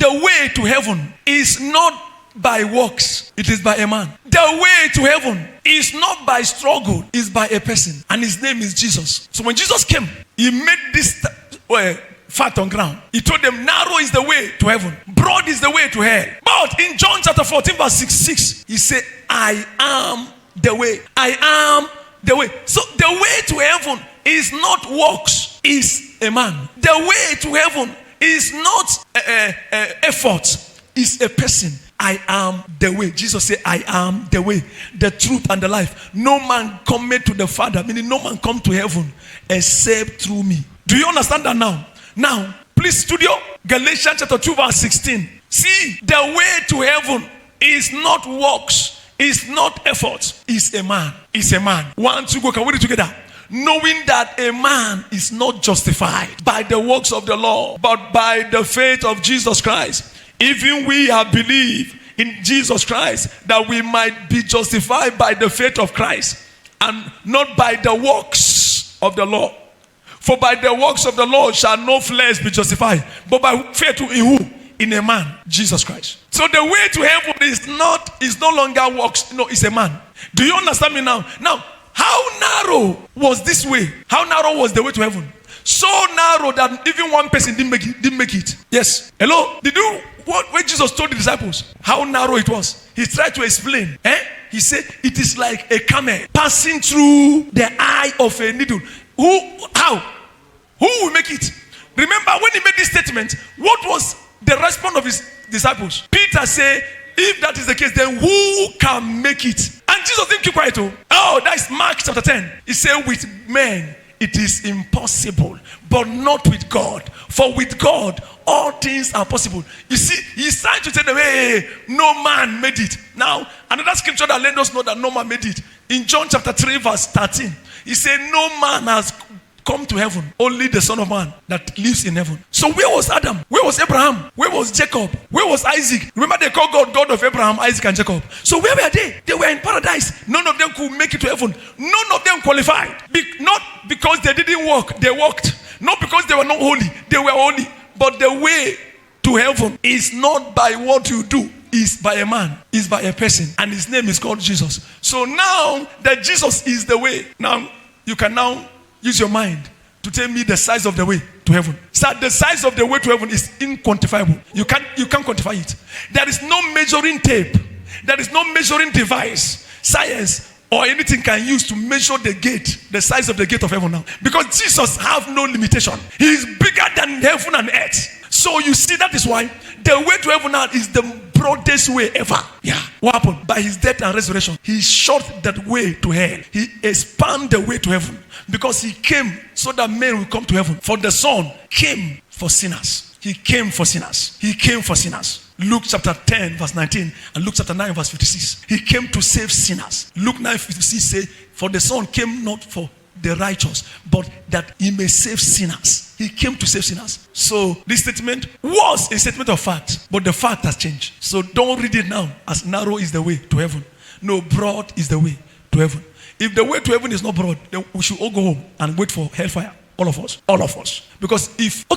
the way to heaven is not by works, it is by a man. The way to heaven is not by struggle, it's by a person, and his name is Jesus. So when Jesus came, he made this fat on ground. He told them, narrow is the way to heaven, broad is the way to hell. But in John chapter 14 verse 6, he said, I am the way. I am the way. So the way to heaven is not works, is a man. The way to heaven is not effort, is a person. I am the way. Jesus said, I am the way, the truth, and the life. No man cometh to the Father, meaning no man come to heaven except through me. Do you understand that now? Now, please studio Galatians chapter 2 verse 16. See, the way to heaven is not works, is not effort, is a man. Is a man. 1, 2, go. Can we read it together? Knowing that a man is not justified by the works of the law, but by the faith of Jesus Christ. Even we have believed in Jesus Christ, that we might be justified by the faith of Christ, and not by the works of the law. For by the works of the law shall no flesh be justified, but by faith in who? In a man, Jesus Christ. So the way to heaven is no longer works, no, it's a man. Do you understand me now? Now, how narrow was this way? How narrow was the way to heaven? So narrow that even one person didn't make it. Yes. Hello? Did you when Jesus told the disciples how narrow it was? He tried to explain. He said it is like a camel passing through the eye of a needle. How? Who will make it? Remember when he made this statement, what was the response of his disciples? Peter said, if that is the case, then who can make it? And Jesus didn't keep quiet. Oh, that's Mark chapter 10. He said, with men it is impossible, but not with God. For with God, all things are possible. You see, he's trying to tell them, hey, no man made it. Now, another scripture that let us know that no man made it. In John chapter 3 verse 13, he said, no man has come to heaven, only the Son of Man that lives in heaven. So where was Adam? Where was Abraham? Where was Jacob? Where was Isaac? Remember they called God God of Abraham, Isaac, and Jacob. So where were they? They were in paradise. None of them could make it to heaven. None of them qualified. Not because they didn't work, they worked. Not because they were not holy, they were holy. But the way to heaven is not by what you do, is by a man, is by a person, and his name is called Jesus. So now that Jesus is the way, now you can now use your mind to tell me the size of the way to heaven. So the size of the way to heaven is inquantifiable. You can't quantify it. There is no measuring tape. There is no measuring device, science, or anything can use to measure the gate, the size of the gate of heaven now. Because Jesus have no limitation. He is bigger than heaven and earth. So you see, that is why the way to heaven now is the broadest way ever. Yeah. What happened? By his death and resurrection, he shut that way to hell. He expanded the way to heaven. Because he came so that men will come to heaven. For the Son came for sinners. He came for sinners. He came for sinners. Luke chapter 10 verse 19 and Luke chapter 9 verse 56. He came to save sinners. Luke 9:56 says, for the Son came not for the righteous, but that he may save sinners. He came to save sinners. So this statement was a statement of fact, but the fact has changed. So don't read it now as narrow is the way to heaven. No, broad is the way to heaven. If the way to heaven is not broad, then we should all go home and wait for hellfire. All of us. All of us. Because if